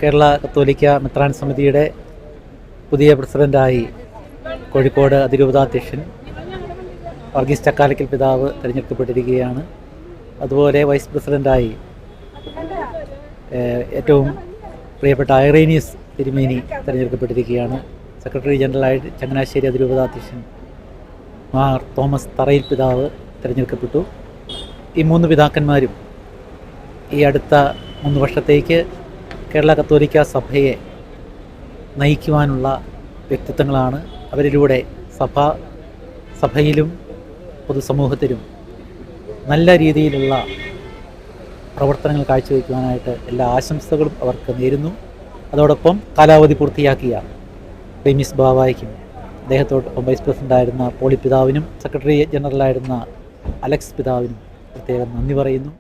കേരള കത്തോലിക്ക മെത്രാൻ സമിതിയുടെ പുതിയ പ്രസിഡൻ്റായി കോഴിക്കോട് അതിരൂപതാധ്യക്ഷൻ വർഗീസ് ചക്കാലക്കൽ പിതാവ് തിരഞ്ഞെടുക്കപ്പെട്ടിരിക്കുകയാണ്. അതുപോലെ വൈസ് പ്രസിഡൻ്റായി ഏറ്റവും പ്രിയപ്പെട്ട ഐറേനിയസ് തിരുമേനി തിരഞ്ഞെടുക്കപ്പെട്ടിരിക്കുകയാണ്. സെക്രട്ടറി ജനറലായി ചങ്ങനാശ്ശേരി അതിരൂപതാധ്യക്ഷൻ മാർ തോമസ് തറയിൽ പിതാവ് തിരഞ്ഞെടുക്കപ്പെട്ടു. ഈ 3 പിതാക്കന്മാരും ഈ അടുത്ത 3 വർഷത്തേക്ക് കേരള കത്തോലിക്ക സഭയെ നയിക്കുവാനുള്ള വ്യക്തിത്വങ്ങളാണ്. അവരിലൂടെ സഭയിലും പൊതുസമൂഹത്തിലും നല്ല രീതിയിലുള്ള പ്രവർത്തനങ്ങൾ കാഴ്ചവെക്കുവാനായിട്ട് എല്ലാ ആശംസകളും അവർക്ക് നേരുന്നു. അതോടൊപ്പം കാലാവധി പൂർത്തിയാക്കിയ ക്ലീമിസ് ബാവായ്ക്കും അദ്ദേഹത്തോടൊപ്പം വൈസ് പ്രസിഡൻ്റായിരുന്ന പോളി പിതാവിനും സെക്രട്ടറി ജനറലായിരുന്ന അലക്സ് പിതാവിനും പ്രത്യേകം നന്ദി പറയുന്നു.